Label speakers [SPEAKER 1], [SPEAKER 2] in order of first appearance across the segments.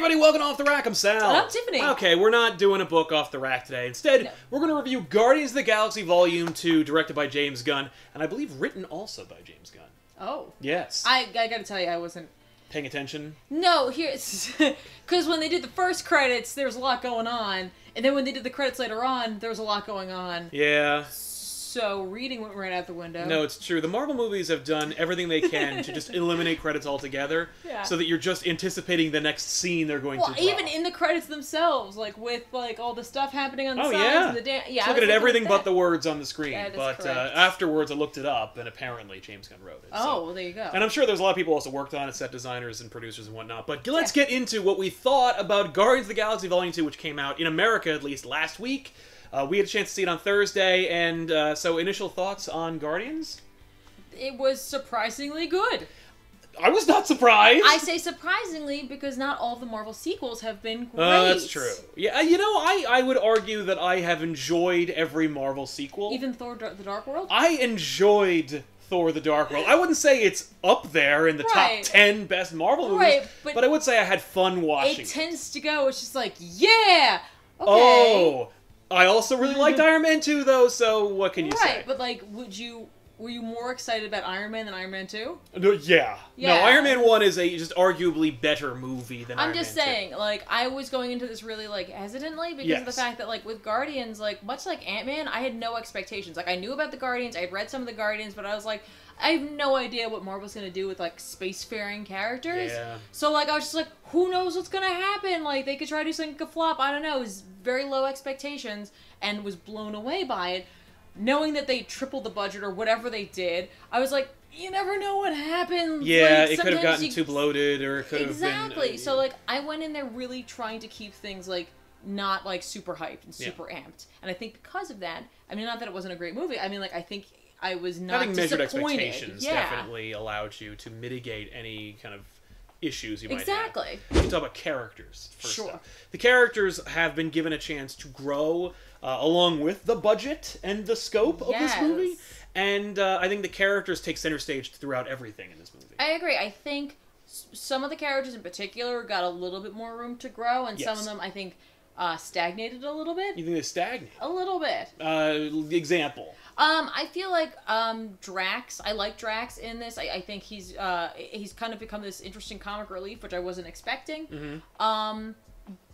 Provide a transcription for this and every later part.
[SPEAKER 1] everybody, welcome to Off the Rack. I'm Sal.
[SPEAKER 2] And I'm Tiffany.
[SPEAKER 1] Okay, we're not doing a book off the rack today. Instead, we're going to review Guardians of the Galaxy Volume 2, directed by James Gunn, and I believe written also by James Gunn.
[SPEAKER 2] Oh.
[SPEAKER 1] Yes.
[SPEAKER 2] I gotta tell you, I wasn't...
[SPEAKER 1] Paying attention?
[SPEAKER 2] No, here's... Because when they did the first credits, there was a lot going on, and then when they did the credits later on, there was a lot going on.
[SPEAKER 1] Yeah.
[SPEAKER 2] So reading went right out the window.
[SPEAKER 1] No, it's true. The Marvel movies have done everything they can to just eliminate credits altogether, so that you're just anticipating the next scene they're going to draw.
[SPEAKER 2] Even in the credits themselves, like with like all the stuff happening on the sides and the
[SPEAKER 1] looking at everything but the words on the screen.
[SPEAKER 2] But
[SPEAKER 1] afterwards, I looked it up, and apparently James Gunn wrote it.
[SPEAKER 2] Oh, well, there you go.
[SPEAKER 1] And I'm sure there's a lot of people also worked on it, set designers and producers and whatnot. But let's get into what we thought about Guardians of the Galaxy Volume 2, which came out in America at least last week. We had a chance to see it on Thursday, and so initial thoughts on Guardians?
[SPEAKER 2] It was surprisingly good.
[SPEAKER 1] I was not surprised.
[SPEAKER 2] I say surprisingly because not all the Marvel sequels have been great.
[SPEAKER 1] That's true. Yeah, you know, I would argue that I have enjoyed every Marvel sequel.
[SPEAKER 2] Even Thor: The Dark World?
[SPEAKER 1] I enjoyed Thor: The Dark World. I wouldn't say it's up there in the top 10 best Marvel movies, but I would say I had fun watching it.
[SPEAKER 2] It tends to go, it's just like, yeah! Okay.
[SPEAKER 1] Oh! I also really liked Iron Man 2, though, so what can you say?
[SPEAKER 2] Right, but like, were you more excited about Iron Man than Iron Man 2?
[SPEAKER 1] No, yeah. No, Iron Man 1 is a just arguably better movie than Iron Man 2.
[SPEAKER 2] I'm just saying, like, I was going into this really, like, hesitantly because of the fact that, like, with Guardians, like, much like Ant-Man, I had no expectations. Like, I knew about the Guardians, I had read some of the Guardians, but I was like, I have no idea what Marvel's gonna do with, like, spacefaring characters.
[SPEAKER 1] Yeah.
[SPEAKER 2] So, like, I was just like, who knows what's gonna happen? Like, they could try to do something that could flop. I don't know. It was very low expectations and was blown away by it. Knowing that they tripled the budget or whatever they did, I was like, you never know what happens.
[SPEAKER 1] Yeah,
[SPEAKER 2] like,
[SPEAKER 1] it could have gotten too bloated, or it could have been...
[SPEAKER 2] Exactly. So, like, I went in there really trying to keep things, like, not, like, super hyped and super amped. And I think because of that, I mean, not that it wasn't a great movie, I mean, like, I think I was not
[SPEAKER 1] Having measured
[SPEAKER 2] disappointed.
[SPEAKER 1] expectations definitely allowed you to mitigate any kind of issues you might have.
[SPEAKER 2] Exactly.
[SPEAKER 1] We can talk about characters first. Sure. The characters have been given a chance to grow along with the budget and the scope of this movie. And I think the characters take center stage throughout everything in this movie.
[SPEAKER 2] I agree. I think some of the characters in particular got a little bit more room to grow, and some of them, I think, stagnated a little bit.
[SPEAKER 1] You think they stagnated?
[SPEAKER 2] A little bit.
[SPEAKER 1] Example.
[SPEAKER 2] I feel like Drax. I like Drax in this. I think he's kind of become this interesting comic relief, which I wasn't expecting.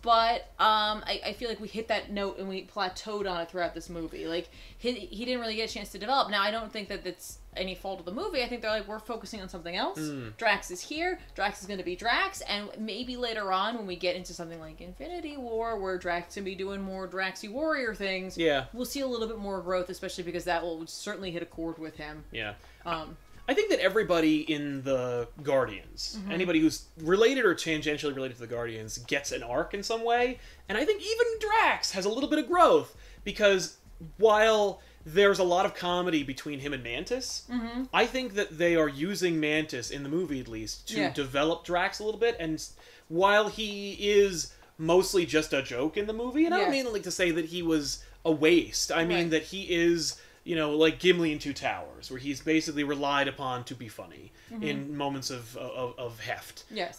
[SPEAKER 2] But I feel like we hit that note and we plateaued on it throughout this movie. Like he didn't really get a chance to develop. Now I don't think that that's any fault of the movie. I think they're like, we're focusing on something else. Drax is here. Drax is going to be Drax, and maybe later on when we get into something like Infinity War, where Drax can be doing more Draxy warrior things, we'll see a little bit more growth, especially because that will certainly hit a chord with him. Yeah.
[SPEAKER 1] I think that everybody in the Guardians, anybody who's related or tangentially related to the Guardians, gets an arc in some way. And I think even Drax has a little bit of growth, because while there's a lot of comedy between him and Mantis, I think that they are using Mantis, in the movie at least, to develop Drax a little bit. And while he is mostly just a joke in the movie, and I don't mean like to say that he was a waste, I mean that he is... You know, like Gimli in Two Towers, where he's basically relied upon to be funny in moments of heft.
[SPEAKER 2] Yes.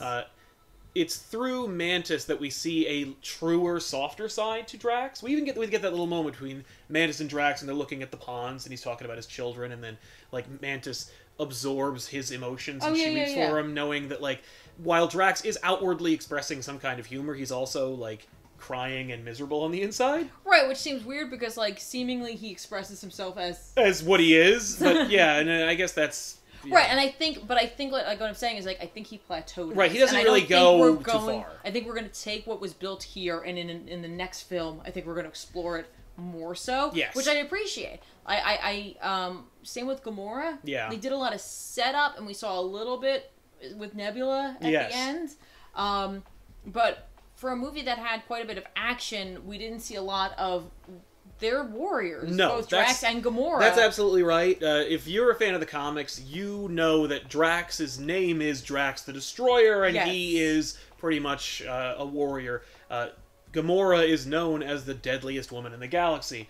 [SPEAKER 1] It's through Mantis that we see a truer, softer side to Drax. We get that little moment between Mantis and Drax, and they're looking at the ponds, and he's talking about his children, and then like Mantis absorbs his emotions and she weeps for him, knowing that like while Drax is outwardly expressing some kind of humor, he's also like crying and miserable on the inside.
[SPEAKER 2] Right, which seems weird because, like, seemingly he expresses himself
[SPEAKER 1] as what he is. But yeah, and I guess that's...
[SPEAKER 2] Right, and I think like what I'm saying is, like, I think he plateaued.
[SPEAKER 1] Right, he doesn't really go too far.
[SPEAKER 2] I think we're going to take what was built here, and in the next film, I think we're going to explore it more so. Yes. Which I appreciate. Same with Gamora. Yeah. They did a lot of setup, and we saw a little bit with Nebula at the end. But... for a movie that had quite a bit of action, we didn't see a lot of their warriors, both Drax and Gamora.
[SPEAKER 1] That's absolutely right. If you're a fan of the comics, you know that Drax's name is Drax the Destroyer, and he is pretty much a warrior. Gamora is known as the deadliest woman in the galaxy.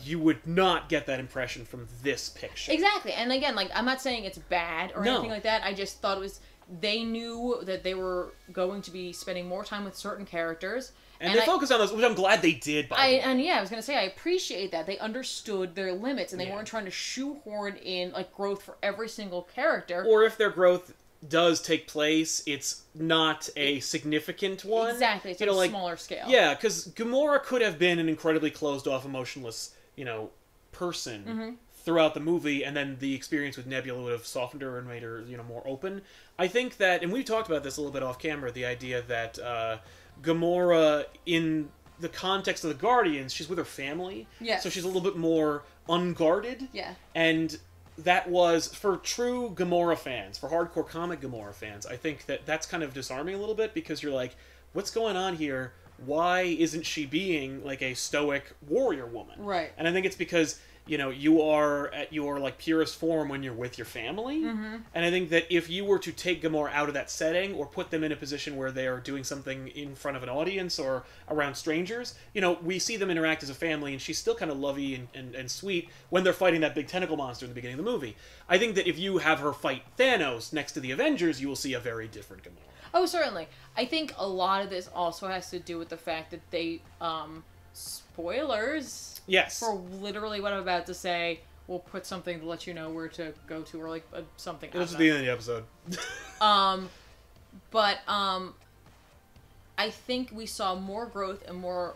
[SPEAKER 1] You would not get that impression from this picture.
[SPEAKER 2] Exactly. And again, like, I'm not saying it's bad or anything like that. I just thought it was they knew that they were going to be spending more time with certain characters.
[SPEAKER 1] And they focused on those, which I'm glad they did, by the way.
[SPEAKER 2] And yeah, I was going to say, I appreciate that. They understood their limits, and they weren't trying to shoehorn in, like, growth for every single character.
[SPEAKER 1] Or if their growth does take place, it's not a significant one.
[SPEAKER 2] Exactly. It's on a smaller scale.
[SPEAKER 1] Yeah, because Gamora could have been an incredibly closed-off, emotionless, person throughout the movie, and then the experience with Nebula would have softened her and made her, more open. I think that, and we talked about this a little bit off camera, the idea that Gamora, in the context of the Guardians, she's with her family.
[SPEAKER 2] Yeah.
[SPEAKER 1] So she's a little bit more unguarded.
[SPEAKER 2] Yeah.
[SPEAKER 1] And that was, for true Gamora fans, for hardcore comic Gamora fans, I think that that's kind of disarming a little bit, because you're like, what's going on here? Why isn't she being, like, a stoic warrior woman?
[SPEAKER 2] Right.
[SPEAKER 1] And I think it's because, you are at your, like, purest form when you're with your family.
[SPEAKER 2] Mm-hmm.
[SPEAKER 1] And I think that if you were to take Gamora out of that setting, or put them in a position where they are doing something in front of an audience or around strangers, we see them interact as a family, and she's still kind of lovey and sweet when they're fighting that big tentacle monster in the beginning of the movie. I think that if you have her fight Thanos next to the Avengers, you will see a very different Gamora.
[SPEAKER 2] Oh, certainly. I think a lot of this also has to do with the fact that they, spoilers...
[SPEAKER 1] Yes.
[SPEAKER 2] For literally what I'm about to say, we'll put something to let you know where to go to, or like something.
[SPEAKER 1] This is the end of the episode.
[SPEAKER 2] I think we saw more growth and more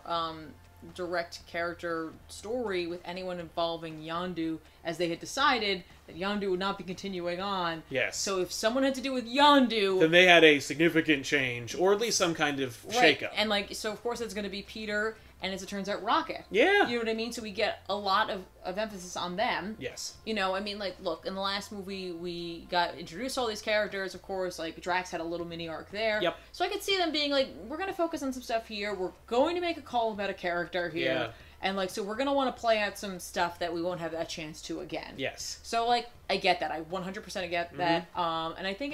[SPEAKER 2] direct character story with anyone involving Yondu, as they had decided that Yondu would not be continuing on.
[SPEAKER 1] Yes.
[SPEAKER 2] So if someone had to do with Yondu,
[SPEAKER 1] then they had a significant change, or at least some kind of shakeup.
[SPEAKER 2] And so of course it's going to be Peter, and as it turns out, Rocket.
[SPEAKER 1] Yeah.
[SPEAKER 2] You know what I mean? So we get a lot of emphasis on them.
[SPEAKER 1] Yes.
[SPEAKER 2] Look, in the last movie, we got introduced to all these characters, of course, like, Drax had a little mini arc there.
[SPEAKER 1] Yep.
[SPEAKER 2] So I could see them being like, we're going to focus on some stuff here, we're going to make a call about a character here.
[SPEAKER 1] Yeah.
[SPEAKER 2] And, so we're going to want to play out some stuff that we won't have that chance to again.
[SPEAKER 1] Yes.
[SPEAKER 2] So, I get that. I 100% get that. And I think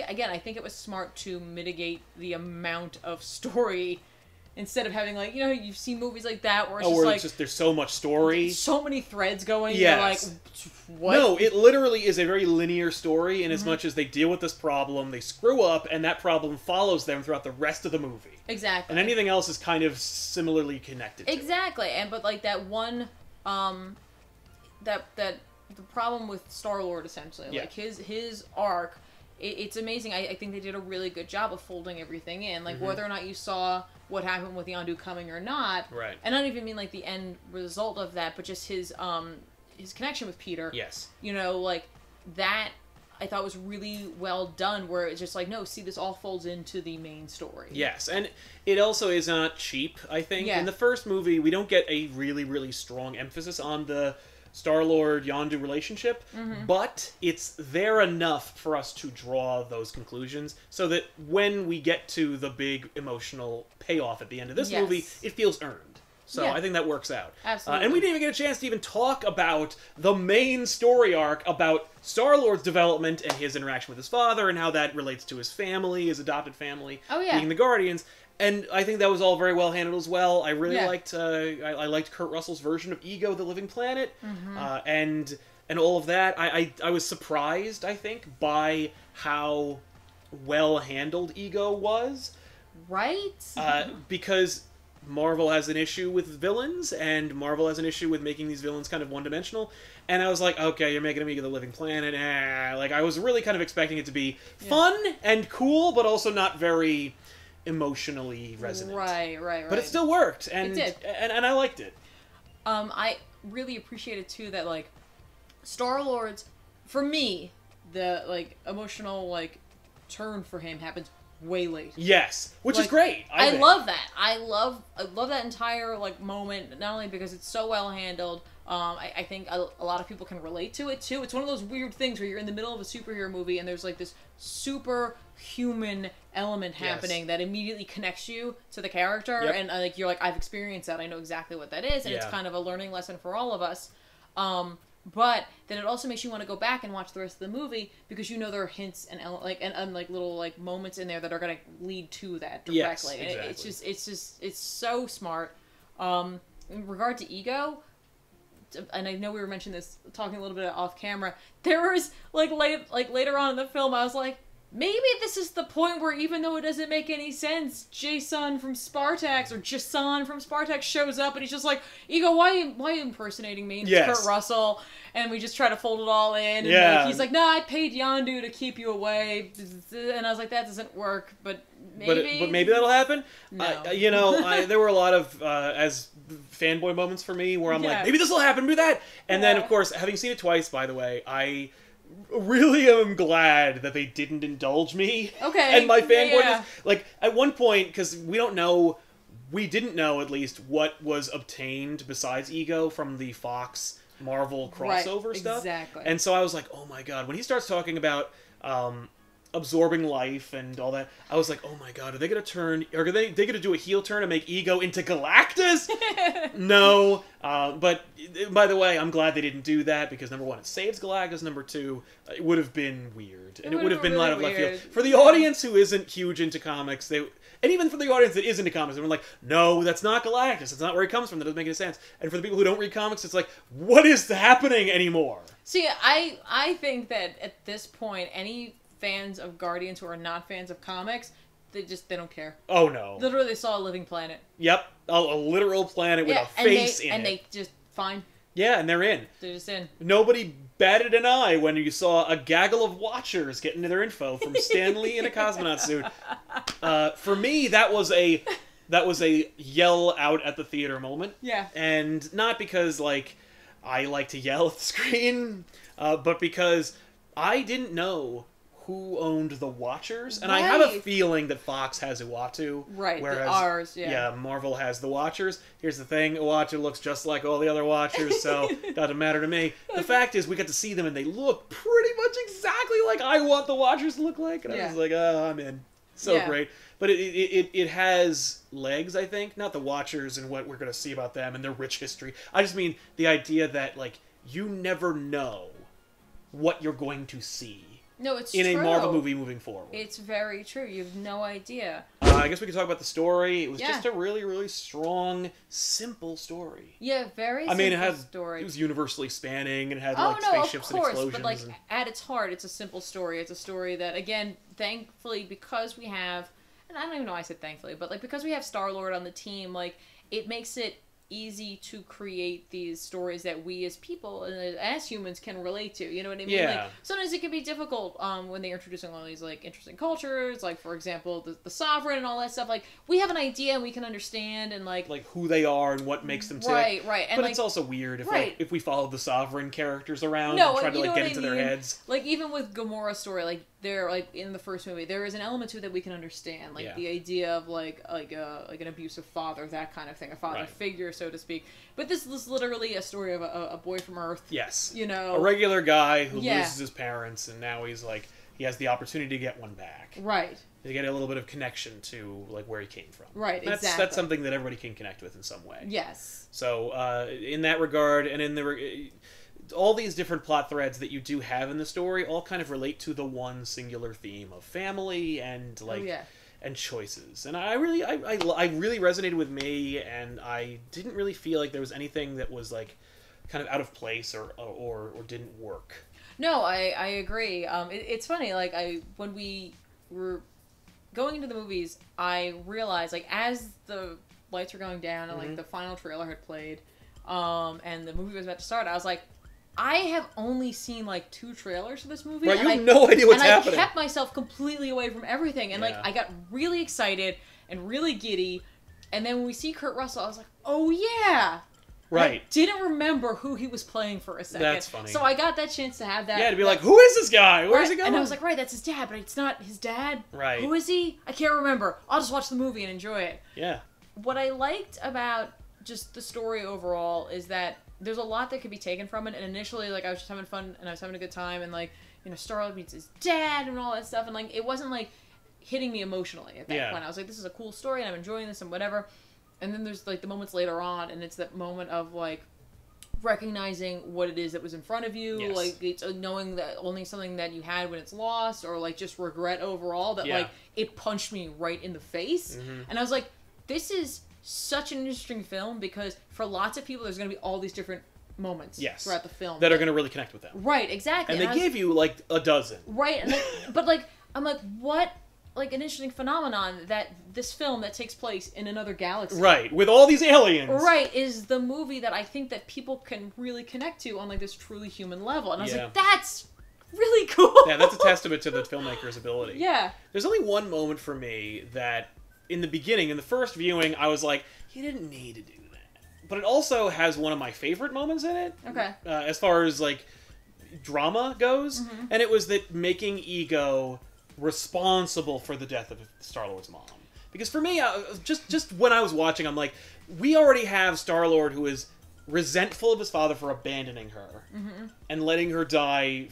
[SPEAKER 2] it was smart to mitigate the amount of story. Instead of having, you've seen movies like that where it's just
[SPEAKER 1] there's so much story.
[SPEAKER 2] So many threads going.
[SPEAKER 1] Yes.
[SPEAKER 2] You're like, what?
[SPEAKER 1] No, it literally is a very linear story in as much as they deal with this problem, they screw up, and that problem follows them throughout the rest of the movie.
[SPEAKER 2] Exactly.
[SPEAKER 1] And anything else is kind of similarly connected to
[SPEAKER 2] Exactly. But that one, the problem with Star-Lord, essentially, his arc, it's amazing. I think they did a really good job of folding everything in. Whether or not you saw what happened with Yondu coming or not.
[SPEAKER 1] Right.
[SPEAKER 2] And I don't even mean, the end result of that, but just his connection with Peter.
[SPEAKER 1] Yes.
[SPEAKER 2] That I thought was really well done, where it's just no, see, this all folds into the main story.
[SPEAKER 1] Yes, and it also is not cheap, I think.
[SPEAKER 2] Yeah.
[SPEAKER 1] In the first movie, we don't get a really, really strong emphasis on the Star-Lord Yondu relationship, but it's there enough for us to draw those conclusions so that when we get to the big emotional payoff at the end of this movie, it feels earned. So I think that works out.
[SPEAKER 2] Absolutely.
[SPEAKER 1] And we didn't even get a chance to even talk about the main story arc about Star-Lord's development and his interaction with his father and how that relates to his family, his adopted family, being the Guardians. And I think that was all very well handled as well. I really liked I liked Kurt Russell's version of Ego, the Living Planet, and all of that. I was surprised, I think, by how well handled Ego was.
[SPEAKER 2] Right?
[SPEAKER 1] Because Marvel has an issue with villains, and Marvel has an issue with making these villains kind of one-dimensional. And I was like, okay, you're making Ego the Living Planet. I was really kind of expecting it to be fun and cool, but also not very emotionally resonant.
[SPEAKER 2] Right.
[SPEAKER 1] But it still worked, and
[SPEAKER 2] it did.
[SPEAKER 1] And I liked it.
[SPEAKER 2] I really appreciated too that Star-Lord's, for me, the emotional turn for him happens way late.
[SPEAKER 1] Yes, which is great.
[SPEAKER 2] I love that. I love that entire moment, not only because it's so well handled. I think a lot of people can relate to it too. It's one of those weird things where you're in the middle of a superhero movie and there's this super human element happening that immediately connects you to the character, and you're like, I've experienced that. I know exactly what that is, and it's kind of a learning lesson for all of us. But then it also makes you want to go back and watch the rest of the movie because there are hints and little moments in there that are going to lead to that directly.
[SPEAKER 1] Yes, exactly.
[SPEAKER 2] It's so smart. In regard to Ego, and I know we were talking a little bit off camera. There was later on in the film, I was like, maybe this is the point where, even though it doesn't make any sense, Jason from Spartax, or Jason from Spartax shows up, and he's just like, Ego, why are you impersonating me? And it's Kurt Russell, and we just try to fold it all in, and like, he's like, no, I paid Yondu to keep you away, and I was like, that doesn't work, but maybe...
[SPEAKER 1] But maybe that'll happen?
[SPEAKER 2] No.
[SPEAKER 1] You know, there were a lot of, as fanboy moments for me, where I'm like, maybe this will happen, do that! And then, of course, having seen it twice, by the way, I really am glad that they didn't indulge me.
[SPEAKER 2] Okay.
[SPEAKER 1] And my fanboy, like, at one point, because we didn't know, at least, what was obtained besides Ego from the Fox Marvel crossover stuff.
[SPEAKER 2] Exactly.
[SPEAKER 1] And so I was like, oh my god, when he starts talking about absorbing life and all that, I was like, oh my god, are they going to turn, are they going to do a heel turn and make Ego into Galactus? No. But, by the way, I'm glad they didn't do that, because number one, it saves Galactus, number two, it would have been weird. And it would have been
[SPEAKER 2] really
[SPEAKER 1] out of left field.
[SPEAKER 2] weird.
[SPEAKER 1] For the audience who isn't huge into comics, and even for the audience that is into comics, they were like, no, that's not Galactus. That's not where he comes from. That doesn't make any sense. And for the people who don't read comics, it's like, what is happening anymore?
[SPEAKER 2] See, I think that at this point, any fans of Guardians who are not fans of comics, they don't care.
[SPEAKER 1] Oh, no.
[SPEAKER 2] Literally, they saw a living planet.
[SPEAKER 1] Yep. A literal planet with a face in it.
[SPEAKER 2] And they just, fine.
[SPEAKER 1] Yeah, and they're in.
[SPEAKER 2] They're just in.
[SPEAKER 1] Nobody batted an eye when you saw a gaggle of watchers getting their info from Stan Lee in a cosmonaut suit. For me, that was a yell out at the theater moment.
[SPEAKER 2] Yeah.
[SPEAKER 1] And not because, like, I like to yell at the screen, but because I didn't know who owned the Watchers, and I have a feeling that Fox has Uatu,
[SPEAKER 2] right?
[SPEAKER 1] Whereas
[SPEAKER 2] ours,
[SPEAKER 1] Marvel has the Watchers. Here's the thing: Uatu looks just like all the other Watchers, so doesn't matter to me. The fact is, we got to see them, and they look pretty much exactly like I want the Watchers to look like, and I was like, oh, I'm in. So great. But it has legs, I think. Not the Watchers and what we're going to see about them and their rich history. I just mean the idea that, like, you never know what you're going to see.
[SPEAKER 2] No, it's
[SPEAKER 1] in
[SPEAKER 2] true.
[SPEAKER 1] a Marvel movie moving forward.
[SPEAKER 2] It's very true. You have no idea.
[SPEAKER 1] I guess we could talk about the story. It was just a really, really strong, simple story.
[SPEAKER 2] Yeah, very simple story.
[SPEAKER 1] It was universally spanning and had
[SPEAKER 2] of
[SPEAKER 1] spaceships
[SPEAKER 2] course,
[SPEAKER 1] and explosions.
[SPEAKER 2] But like at its heart, it's a simple story. It's a story that, again, thankfully, because we have, and I don't even know why I said thankfully, but like because we have Star-Lord on the team, like it makes it easy to create these stories that we as people and as humans can relate to. You know what I mean?
[SPEAKER 1] Yeah.
[SPEAKER 2] Like, sometimes it can be difficult when they're introducing all these like interesting cultures, like for example the Sovereign and all that stuff. Like we have an idea and we can understand and like
[SPEAKER 1] who they are and what makes them tick.
[SPEAKER 2] Right. And
[SPEAKER 1] but
[SPEAKER 2] like,
[SPEAKER 1] it's also weird if we follow the Sovereign characters around
[SPEAKER 2] and
[SPEAKER 1] try to like get into their heads.
[SPEAKER 2] Like even with Gamora's story, like they're like in the first movie, there is an element to it that we can understand, like the idea of like an abusive father, that kind of thing, a father figure, so to speak. But this is literally a story of a boy from Earth.
[SPEAKER 1] Yes,
[SPEAKER 2] you know,
[SPEAKER 1] a regular guy who loses his parents, and now he's like he has the opportunity to get one back.
[SPEAKER 2] Right.
[SPEAKER 1] To get a little bit of connection to like where he came from.
[SPEAKER 2] Right. Exactly.
[SPEAKER 1] That's something that everybody can connect with in some way.
[SPEAKER 2] Yes.
[SPEAKER 1] So in that regard, and in the all these different plot threads that you do have in the story all kind of relate to the one singular theme of family and like and choices. And I really resonated with me, and I didn't really feel like there was anything that was like kind of out of place or didn't work.
[SPEAKER 2] No, I agree. It's funny, like when we were going into the movies, I realized like as the lights were going down and like the final trailer had played, and the movie was about to start, I was like, I have only seen like 2 trailers for this movie.
[SPEAKER 1] Right, you have no idea what's happening.
[SPEAKER 2] And I kept myself completely away from everything. And like I got really excited and really giddy. And then when we see Kurt Russell, I was like, oh yeah.
[SPEAKER 1] Right.
[SPEAKER 2] I didn't remember who he was playing for a second.
[SPEAKER 1] That's funny.
[SPEAKER 2] So I got that chance to have that.
[SPEAKER 1] Yeah, to be like, who is this guy? Where's he going?
[SPEAKER 2] And I was like, right, that's his dad, but it's not his dad.
[SPEAKER 1] Right.
[SPEAKER 2] Who is he? I can't remember. I'll just watch the movie and enjoy it.
[SPEAKER 1] Yeah.
[SPEAKER 2] What I liked about just the story overall is that there's a lot that could be taken from it, and initially, like, I was just having fun, and I was having a good time, and, like, you know, Star-Lord meets his dad, and all that stuff, and, like, it wasn't, like, hitting me emotionally at that point. I was like, this is a cool story, and I'm enjoying this, and whatever, and then there's, like, the moments later on, and it's that moment of, like, recognizing what it is that was in front of you, like, it's knowing that only something that you had when it's lost, or, like, just regret overall, that, like, it punched me right in the face, and I was like, this is such an interesting film, because for lots of people there's going to be all these different moments throughout the film
[SPEAKER 1] that are going to really connect with them.
[SPEAKER 2] Right, exactly.
[SPEAKER 1] And they gave you like a dozen.
[SPEAKER 2] Right, and but like I'm like, what? Like, an interesting phenomenon that this film that takes place in another galaxy.
[SPEAKER 1] Right, with all these aliens.
[SPEAKER 2] Right, is the movie that I think that people can really connect to on, like, this truly human level. And I was
[SPEAKER 1] Yeah.
[SPEAKER 2] like, that's really cool.
[SPEAKER 1] Yeah, that's a testament to the filmmaker's ability.
[SPEAKER 2] Yeah.
[SPEAKER 1] There's only one moment for me that, in the beginning, in the first viewing, I was like, you didn't need to do that. But it also has one of my favorite moments in it.
[SPEAKER 2] Okay.
[SPEAKER 1] As far as, like, drama goes.
[SPEAKER 2] Mm-hmm.
[SPEAKER 1] And it was that making Ego responsible for the death of Star-Lord's mom. Because for me, just when I was watching, I'm like, we already have Star-Lord who is resentful of his father for abandoning her and letting her die,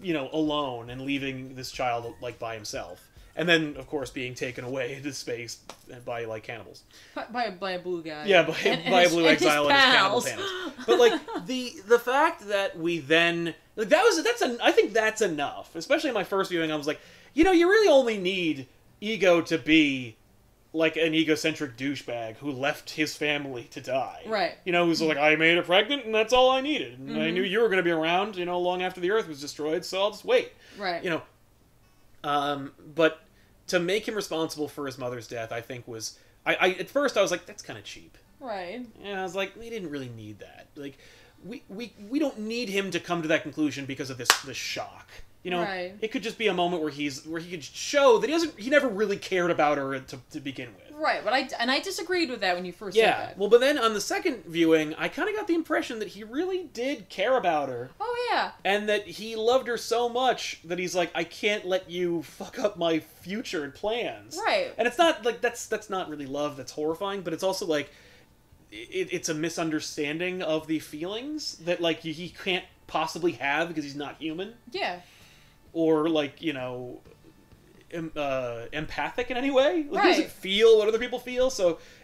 [SPEAKER 1] alone and leaving this child, like, by himself. And then, of course, being taken away into space by, like, cannibals.
[SPEAKER 2] By a blue guy.
[SPEAKER 1] Yeah, by a blue exile and his cannibal panels. But, like, the fact that we then... Like, I think that's enough. Especially in my first viewing, I was like, you really only need Ego to be, like, an egocentric douchebag who left his family to die.
[SPEAKER 2] Right.
[SPEAKER 1] Who's like, I made her pregnant, and that's all I needed. And I knew you were going to be around, long after the Earth was destroyed, so I'll just wait.
[SPEAKER 2] Right.
[SPEAKER 1] But to make him responsible for his mother's death, I think was... at first, I was like, that's kind of cheap.
[SPEAKER 2] Right.
[SPEAKER 1] And I was like, we didn't really need that. Like, we don't need him to come to that conclusion because of this shock.
[SPEAKER 2] Right.
[SPEAKER 1] It could just be a moment where he could show that he never really cared about her to begin with.
[SPEAKER 2] Right, but I disagreed with that when you first said that.
[SPEAKER 1] Well, but then on the second viewing, I kind of got the impression that he really did care about her.
[SPEAKER 2] Oh, yeah.
[SPEAKER 1] And that he loved her so much that he's like, I can't let you fuck up my future and plans.
[SPEAKER 2] Right.
[SPEAKER 1] And it's not, like, that's not really love, that's horrifying, but it's also, like, it's a misunderstanding of the feelings that, like, he can't possibly have because he's not human.
[SPEAKER 2] Yeah.
[SPEAKER 1] Or, like, empathic in any way. Like,
[SPEAKER 2] right.
[SPEAKER 1] He doesn't feel what other people feel,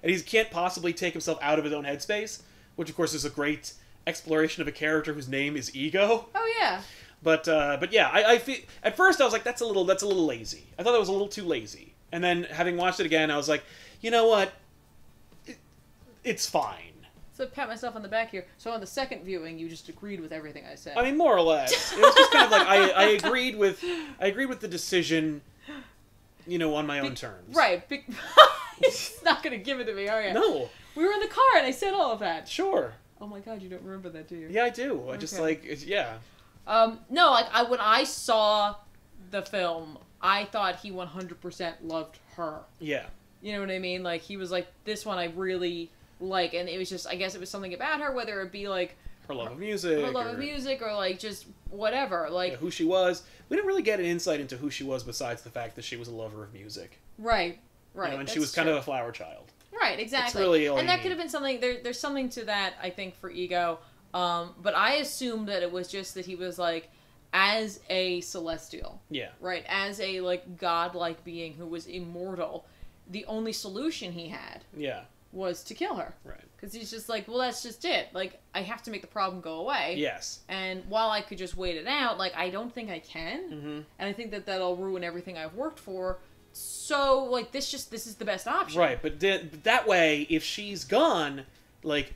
[SPEAKER 1] and he can't possibly take himself out of his own headspace, which, of course, is a great exploration of a character whose name is Ego.
[SPEAKER 2] Oh, yeah.
[SPEAKER 1] But yeah, I feel... At first, I was like, that's a little lazy. I thought that was a little too lazy. And then, having watched it again, I was like, you know what? It's fine.
[SPEAKER 2] So pat myself on the back here. So on the second viewing, you just agreed with everything I said.
[SPEAKER 1] I mean, more or less. It was just kind of like I agreed with the decision, on my own terms.
[SPEAKER 2] Right. It's not going to give it to me, are you?
[SPEAKER 1] No.
[SPEAKER 2] We were in the car and I said all of that.
[SPEAKER 1] Sure.
[SPEAKER 2] Oh my god, you don't remember that, do you?
[SPEAKER 1] Yeah, I do. I just yeah.
[SPEAKER 2] No, like when I saw the film, I thought he 100% loved her.
[SPEAKER 1] Yeah.
[SPEAKER 2] You know what I mean? Like, he was like, this one I really like, and it was just, I guess it was something about her, whether it be like
[SPEAKER 1] her love of music,
[SPEAKER 2] or like just whatever, like
[SPEAKER 1] who she was. We didn't really get an insight into who she was besides the fact that she was a lover of music.
[SPEAKER 2] Right.
[SPEAKER 1] And she was kind of a flower child.
[SPEAKER 2] Right, exactly.
[SPEAKER 1] That's really all
[SPEAKER 2] and
[SPEAKER 1] you
[SPEAKER 2] that
[SPEAKER 1] need.
[SPEAKER 2] could have been something. There's something to that, I think, for Ego. But I assumed that it was just that he was like, as a celestial.
[SPEAKER 1] Yeah.
[SPEAKER 2] Right, as a like godlike being who was immortal, the only solution he had.
[SPEAKER 1] Yeah.
[SPEAKER 2] Was to kill her.
[SPEAKER 1] Right.
[SPEAKER 2] Because he's just like, well, that's just it. Like, I have to make the problem go away.
[SPEAKER 1] Yes.
[SPEAKER 2] And while I could just wait it out, like, I don't think I can. Mm-hmm. And I think that that'll ruin everything I've worked for. So, like, this is the best option.
[SPEAKER 1] Right, but that way, if she's gone, like,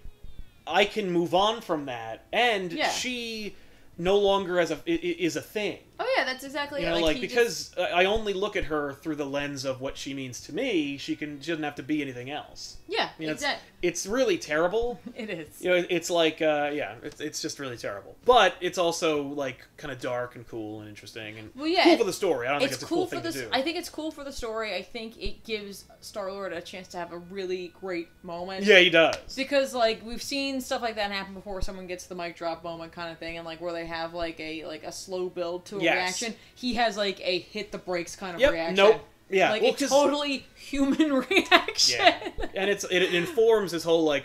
[SPEAKER 1] I can move on from that, and she no longer is a thing.
[SPEAKER 2] Oh yeah, that's exactly it.
[SPEAKER 1] Like because I only look at her through the lens of what she means to me. She doesn't have to be anything else.
[SPEAKER 2] Yeah, exactly.
[SPEAKER 1] It's really terrible.
[SPEAKER 2] It is.
[SPEAKER 1] It's like it's just really terrible. But it's also like kind of dark and cool and interesting and cool for the story. I don't think it's a cool thing to do.
[SPEAKER 2] I think it's cool for the story. I think it gives Star-Lord a chance to have a really great moment.
[SPEAKER 1] Yeah, he does.
[SPEAKER 2] Because like we've seen stuff like that happen before. Someone gets the mic drop moment kind of thing, and like where they have like a slow build to a reaction. He has like a hit the brakes kind of reaction.
[SPEAKER 1] Nope. Yeah.
[SPEAKER 2] Like a totally human reaction.
[SPEAKER 1] Yeah. And it informs his whole like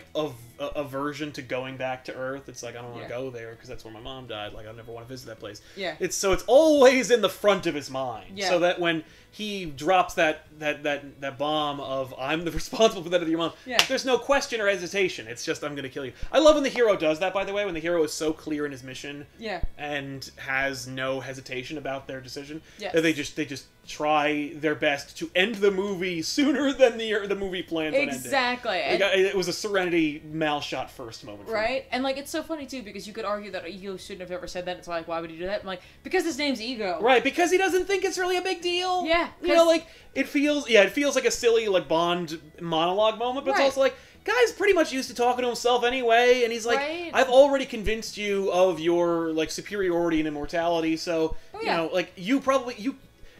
[SPEAKER 1] aversion to going back to Earth. It's like I don't want to go there because that's where my mom died. Like I never want to visit that place.
[SPEAKER 2] Yeah.
[SPEAKER 1] It's always in the front of his mind.
[SPEAKER 2] Yeah.
[SPEAKER 1] So that when he drops that bomb of I'm the responsible for the death of your mom.
[SPEAKER 2] Yeah.
[SPEAKER 1] There's no question or hesitation. It's just I'm going to kill you. I love when the hero does that. By the way, when the hero is so clear in his mission.
[SPEAKER 2] Yeah.
[SPEAKER 1] And has no hesitation about their decision.
[SPEAKER 2] Yes.
[SPEAKER 1] That they just try their best to end the movie sooner than the movie plans on ending.
[SPEAKER 2] Exactly.
[SPEAKER 1] It was a Serenity Mal shot first moment. For
[SPEAKER 2] right?
[SPEAKER 1] me.
[SPEAKER 2] And, like, it's so funny, too, because you could argue that Ego shouldn't have ever said that. It's like, why would he do that? I'm like, because his name's Ego.
[SPEAKER 1] Right, because he doesn't think it's really a big deal.
[SPEAKER 2] Yeah.
[SPEAKER 1] You know, like, it feels like a silly, like, Bond monologue moment, but it's also like, guy's pretty much used to talking to himself anyway, and he's like, I've already convinced you of your, like, superiority and immortality, so, you know, like,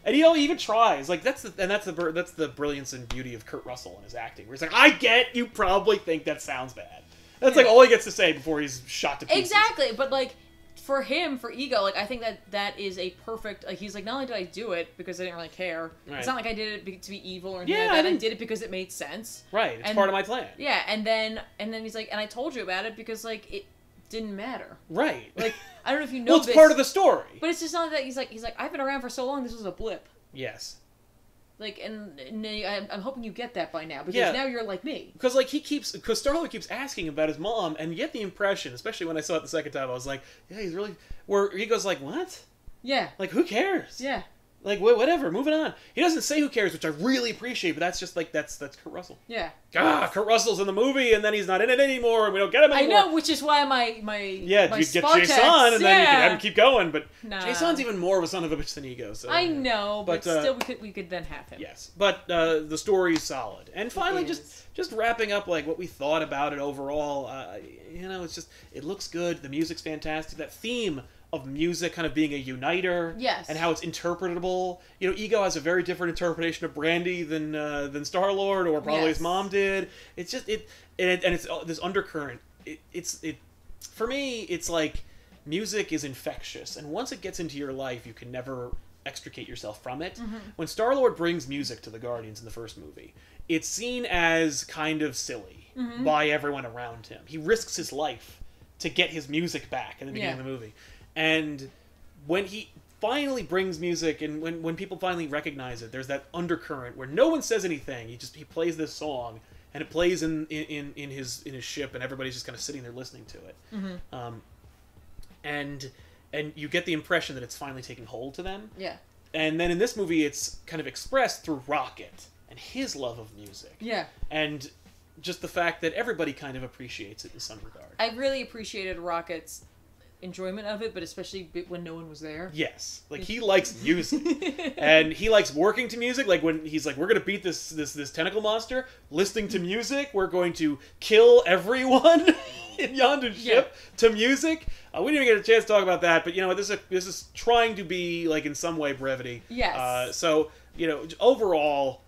[SPEAKER 1] and he even tries, like, that's the brilliance and beauty of Kurt Russell and his acting, where he's like, I get you probably think that sounds bad. That's, like, all he gets to say before he's shot to pieces.
[SPEAKER 2] Exactly, but, like, for him, for Ego, like, I think that is a perfect, like, he's like, not only did I do it because I didn't really care, it's not like I did it to be evil or anything like that, I did it because it made sense.
[SPEAKER 1] Right, it's part of my plan.
[SPEAKER 2] Yeah, and then he's like, and I told you about it because, like, it didn't matter.
[SPEAKER 1] Right.
[SPEAKER 2] Like, I don't know if you know
[SPEAKER 1] well, it's part of the story.
[SPEAKER 2] But it's just not that he's like, I've been around for so long, this was a blip.
[SPEAKER 1] Yes.
[SPEAKER 2] Like, and I'm hoping you get that by now, because now you're like me.
[SPEAKER 1] Because, like, because Star-Lord keeps asking about his mom, and you get the impression, especially when I saw it the second time, I was like, yeah, he's really, where he goes like, what?
[SPEAKER 2] Yeah.
[SPEAKER 1] Like, who cares?
[SPEAKER 2] Yeah.
[SPEAKER 1] Like, whatever, moving on. He doesn't say who cares, which I really appreciate, but that's just, like, that's Kurt Russell.
[SPEAKER 2] Yeah.
[SPEAKER 1] Kurt Russell's in the movie, and then he's not in it anymore, and we don't get him anymore.
[SPEAKER 2] I know, which is why my
[SPEAKER 1] you get Jason, and then you can have him keep going, but Jason's even more of a son of a bitch than Ego. So,
[SPEAKER 2] I know, but still, we could then have him.
[SPEAKER 1] Yes, but the story's solid. And finally, just wrapping up, like, what we thought about it overall, you know, it looks good, the music's fantastic, that theme of music kind of being a uniter,
[SPEAKER 2] and
[SPEAKER 1] how it's interpretable. You know, Ego has a very different interpretation of Brandy than Star-Lord, or probably his mom did. It's just and it's this undercurrent. For me, it's like music is infectious, and once it gets into your life, you can never extricate yourself from it.
[SPEAKER 2] Mm-hmm.
[SPEAKER 1] When Star-Lord brings music to the Guardians in the first movie, it's seen as kind of silly by everyone around him. He risks his life to get his music back in the beginning of the movie. And when he finally brings music, and when people finally recognize it, there's that undercurrent where no one says anything. He plays this song, and it plays in his ship, and everybody's just kind of sitting there listening to it.
[SPEAKER 2] Mm-hmm.
[SPEAKER 1] And you get the impression that it's finally taking hold to them.
[SPEAKER 2] Yeah.
[SPEAKER 1] And then in this movie, it's kind of expressed through Rocket and his love of music.
[SPEAKER 2] Yeah.
[SPEAKER 1] And just the fact that everybody kind of appreciates it in some regard.
[SPEAKER 2] I really appreciated Rocket's enjoyment of it, but especially when no one was there.
[SPEAKER 1] Yes, like he likes music, and he likes working to music. Like when he's like, "We're gonna beat this tentacle monster," listening to music. We're going to kill everyone in Yondu's ship to music. We didn't even get a chance to talk about that, but you know, this is trying to be like in some way brevity.
[SPEAKER 2] Yes.
[SPEAKER 1] So you know, overall,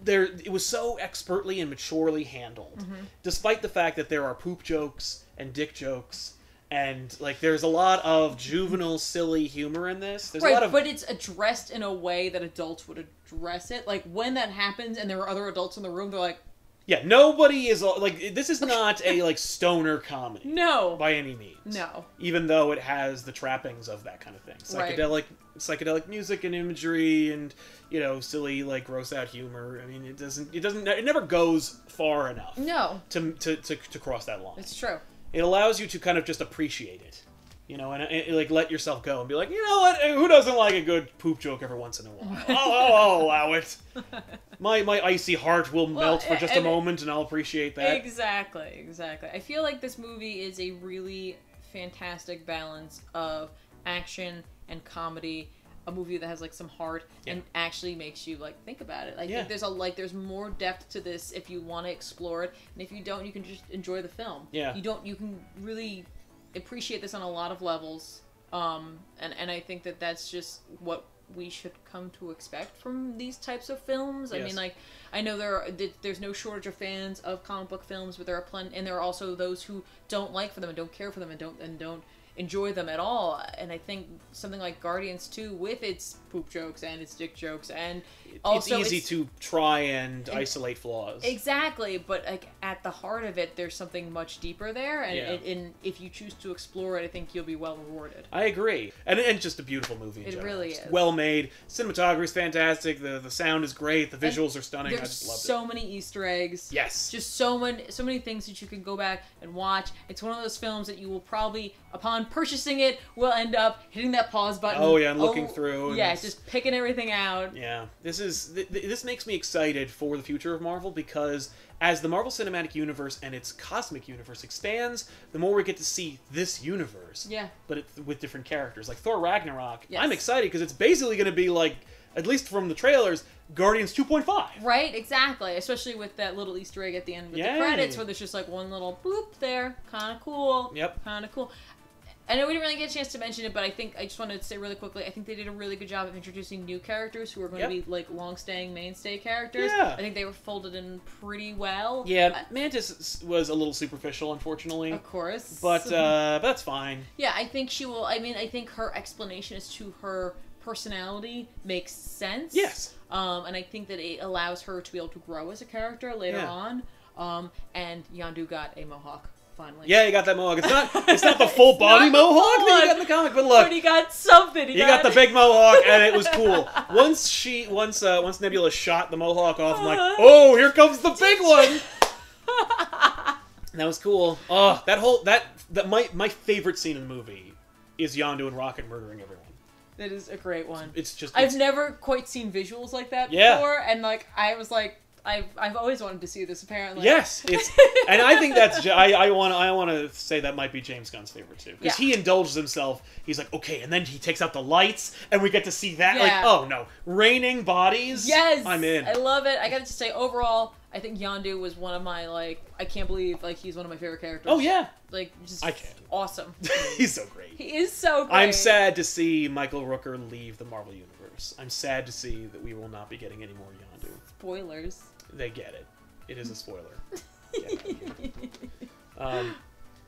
[SPEAKER 1] it was so expertly and maturely handled, despite the fact that there are poop jokes and dick jokes. And, like, there's a lot of juvenile, silly humor in this. There's a lot of...
[SPEAKER 2] but it's addressed in a way that adults would address it. Like, when that happens and there are other adults in the room, they're like...
[SPEAKER 1] Yeah, nobody is... Like, this is not a, like, stoner comedy.
[SPEAKER 2] No.
[SPEAKER 1] By any means.
[SPEAKER 2] No.
[SPEAKER 1] Even though it has the trappings of that kind of thing. Psychedelic music and imagery and, you know, silly, like, gross-out humor. I mean, it never goes far enough.
[SPEAKER 2] No.
[SPEAKER 1] To cross that line.
[SPEAKER 2] It's true.
[SPEAKER 1] It allows you to kind of just appreciate it, you know, and like let yourself go and be like, you know what? Who doesn't like a good poop joke every once in a while? I'll allow it. My icy heart will melt for just a moment, and I'll appreciate that.
[SPEAKER 2] Exactly. I feel like this movie is a really fantastic balance of action and comedy. A movie that has like some heart and actually makes you like think about it. I think there's more depth to this if you want to explore it, and if you don't, you can just enjoy the film.
[SPEAKER 1] Yeah.
[SPEAKER 2] You can really appreciate this on a lot of levels. And I think that's just what we should come to expect from these types of films. I mean, like, I know there's no shortage of fans of comic book films, but there are plenty, and there are also those who don't like for them and don't care for them and don't enjoy them at all. And I think something like Guardians 2, with its poop jokes and its dick jokes, and also
[SPEAKER 1] it's easy to try and isolate flaws.
[SPEAKER 2] Exactly, but like at the heart of it, there's something much deeper there, and if you choose to explore it, I think you'll be well rewarded.
[SPEAKER 1] I agree, and just a beautiful movie.
[SPEAKER 2] It really is
[SPEAKER 1] well made. Cinematography is fantastic. The sound is great. The visuals are stunning. I just loved it.
[SPEAKER 2] So many Easter eggs.
[SPEAKER 1] Yes,
[SPEAKER 2] just so many things that you can go back and watch. It's one of those films that you will probably, upon upon purchasing it will end up hitting that pause button.
[SPEAKER 1] Oh yeah, and looking through. And
[SPEAKER 2] Yeah, just picking everything out.
[SPEAKER 1] Yeah, this makes me excited for the future of Marvel, because as the Marvel Cinematic Universe and its cosmic universe expands, the more we get to see this universe.
[SPEAKER 2] Yeah.
[SPEAKER 1] But with different characters, like Thor Ragnarok.
[SPEAKER 2] Yes.
[SPEAKER 1] I'm excited because it's basically going to be like, at least from the trailers, Guardians 2.5.
[SPEAKER 2] Right, exactly. Especially with that little Easter egg at the end with
[SPEAKER 1] Yay.
[SPEAKER 2] the credits, where there's just like one little boop there. Kind of cool.
[SPEAKER 1] Yep.
[SPEAKER 2] Kind of cool. I know we didn't really get a chance to mention it, but I just wanted to say really quickly, I think they did a really good job of introducing new characters who are going to be, like, long-staying mainstay characters.
[SPEAKER 1] Yeah.
[SPEAKER 2] I think they were folded in pretty well.
[SPEAKER 1] Yeah, Mantis was a little superficial, unfortunately.
[SPEAKER 2] Of course.
[SPEAKER 1] But that's fine.
[SPEAKER 2] Yeah, I think she will, I think her explanation as to her personality makes sense.
[SPEAKER 1] Yes.
[SPEAKER 2] And I think that it allows her to be able to grow as a character later on. And Yondu got a mohawk. Finally.
[SPEAKER 1] Yeah, he got that mohawk. It's not the full body mohawk that you got in the comic, but look,
[SPEAKER 2] but he got something.
[SPEAKER 1] He got the big mohawk, and it was cool. Once Nebula shot the mohawk off, I'm like, oh, here comes the big one. That was cool. Oh, my favorite scene in the movie is Yondu and Rocket murdering everyone.
[SPEAKER 2] That is a great one.
[SPEAKER 1] I've
[SPEAKER 2] never quite seen visuals like that
[SPEAKER 1] Yeah.
[SPEAKER 2] before, and like I was like, I've always wanted to see this. Apparently,
[SPEAKER 1] yes, and I think that's I want to say that might be James Gunn's favorite too, because he indulges himself. He's like, okay, and then he takes out the lights, and we get to see that.
[SPEAKER 2] Yeah.
[SPEAKER 1] Like, oh no, raining bodies.
[SPEAKER 2] Yes,
[SPEAKER 1] I'm in.
[SPEAKER 2] I love it. I got to say, overall, I think Yondu was one of my I can't believe he's one of my favorite characters.
[SPEAKER 1] Oh yeah,
[SPEAKER 2] just
[SPEAKER 1] I can't.
[SPEAKER 2] Awesome.
[SPEAKER 1] He's so great.
[SPEAKER 2] He is so great.
[SPEAKER 1] I'm sad to see Michael Rooker leave the Marvel Universe. I'm sad to see that we will not be getting any more Yondu.
[SPEAKER 2] Spoilers.
[SPEAKER 1] They get it. It is a spoiler.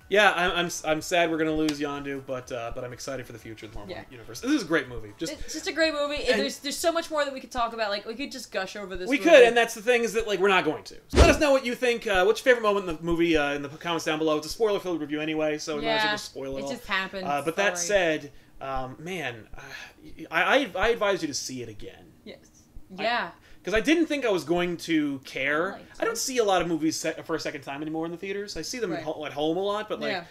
[SPEAKER 1] Yeah, I'm sad we're gonna lose Yondu, but I'm excited for the future of the Marvel Universe. This is a great movie.
[SPEAKER 2] It's just a great movie. There's so much more that we could talk about. Like, we could just gush over this.
[SPEAKER 1] We
[SPEAKER 2] movie.
[SPEAKER 1] could, and that's the thing, is that we're not going to. So let us know what you think. What's your favorite moment in the movie? In the comments down below. It's a spoiler-filled review anyway, so we might as well just spoil it all.
[SPEAKER 2] It just happened.
[SPEAKER 1] But that said, man, I advise you to see it again.
[SPEAKER 2] Yes. Yeah.
[SPEAKER 1] Because I didn't think I was going to care. I don't see a lot of movies for a second time anymore in the theaters. I see them at home a lot, but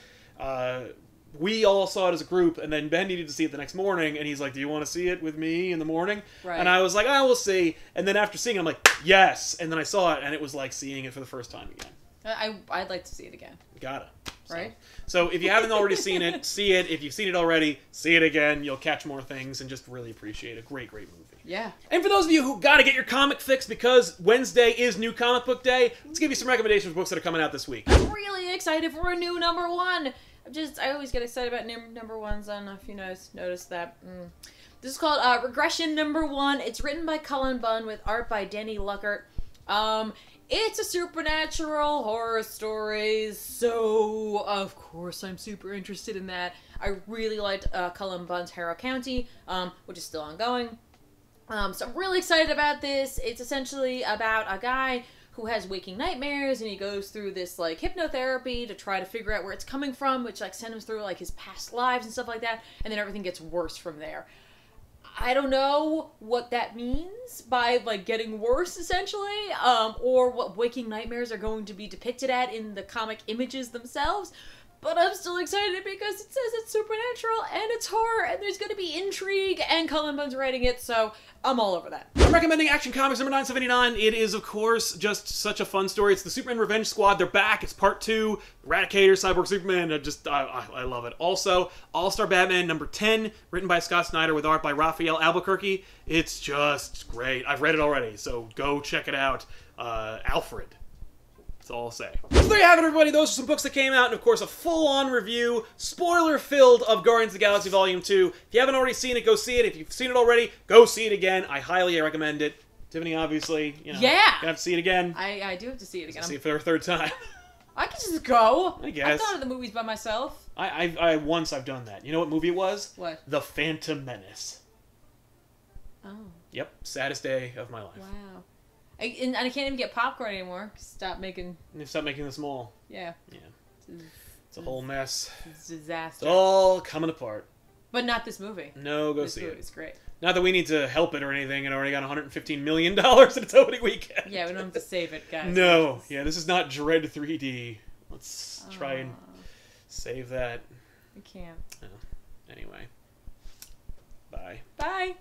[SPEAKER 1] we all saw it as a group, and then Ben needed to see it the next morning, and he's like, do you want to see it with me in the morning?
[SPEAKER 2] Right.
[SPEAKER 1] And I was like, we'll see. And then after seeing it, I'm like, yes. And then I saw it, and it was like seeing it for the first time again.
[SPEAKER 2] I'd like to see it again.
[SPEAKER 1] Gotta.
[SPEAKER 2] Right?
[SPEAKER 1] So if you haven't already seen it, see it. If you've seen it already, see it again. You'll catch more things and just really appreciate a great, great movie.
[SPEAKER 2] Yeah.
[SPEAKER 1] And for those of you who gotta get your comic fix because Wednesday is New Comic Book Day, let's give you some recommendations for books that are coming out this week.
[SPEAKER 2] I'm really excited for a new #1. I always get excited about number ones. I don't know if you noticed that. This is called Regression #1. It's written by Cullen Bunn with art by Danny Luckert. It's a supernatural horror story, so of course I'm super interested in that. I really liked Cullen Bunn's Harrow County, which is still ongoing. So I'm really excited about this. It's essentially about a guy who has waking nightmares, and he goes through this hypnotherapy to try to figure out where it's coming from, which sends him through his past lives and stuff like that, and then everything gets worse from there. I don't know what that means by getting worse, essentially, or what waking nightmares are going to be depicted at in the comic images themselves. But I'm still excited because it says it's supernatural and it's horror and there's going to be intrigue and Cullen Bunn's writing it, so I'm all over that.
[SPEAKER 1] I'm recommending Action Comics number 979. It is, of course, just such a fun story. It's the Superman Revenge Squad. They're back. It's part 2. Eradicator, Cyborg Superman. I love it. Also, All-Star Batman number 10, written by Scott Snyder with art by Raphael Albuquerque. It's just great. I've read it already, so go check it out. Alfred. That's all I'll say. So there you have it, everybody. Those are some books that came out, and of course, a full-on review, spoiler-filled, of Guardians of the Galaxy Volume 2. If you haven't already seen it, go see it. If you've seen it already, go see it again. I highly recommend it. Tiffany, obviously,
[SPEAKER 2] Yeah!
[SPEAKER 1] Gonna have to see it again.
[SPEAKER 2] I do have to see it again.
[SPEAKER 1] See it for a third time.
[SPEAKER 2] I can just go.
[SPEAKER 1] I guess.
[SPEAKER 2] I've gone to the movies by myself.
[SPEAKER 1] Once I've done that. You know what movie it was?
[SPEAKER 2] What?
[SPEAKER 1] The Phantom Menace.
[SPEAKER 2] Oh.
[SPEAKER 1] Yep. Saddest day of my life.
[SPEAKER 2] Wow. And I can't even get popcorn anymore. Stop making...
[SPEAKER 1] Stop making them small.
[SPEAKER 2] Yeah.
[SPEAKER 1] Yeah. It's a whole mess.
[SPEAKER 2] It's a disaster.
[SPEAKER 1] It's all coming apart.
[SPEAKER 2] But not this movie.
[SPEAKER 1] No, go
[SPEAKER 2] this
[SPEAKER 1] see
[SPEAKER 2] movie
[SPEAKER 1] it.
[SPEAKER 2] It's great.
[SPEAKER 1] Not that we need to help it or anything. It already got $115 million in its opening weekend.
[SPEAKER 2] Yeah, we don't have to save it, guys.
[SPEAKER 1] No. Yeah, this is not Dread 3D. Let's try and save that.
[SPEAKER 2] We can't.
[SPEAKER 1] Anyway. Bye.
[SPEAKER 2] Bye.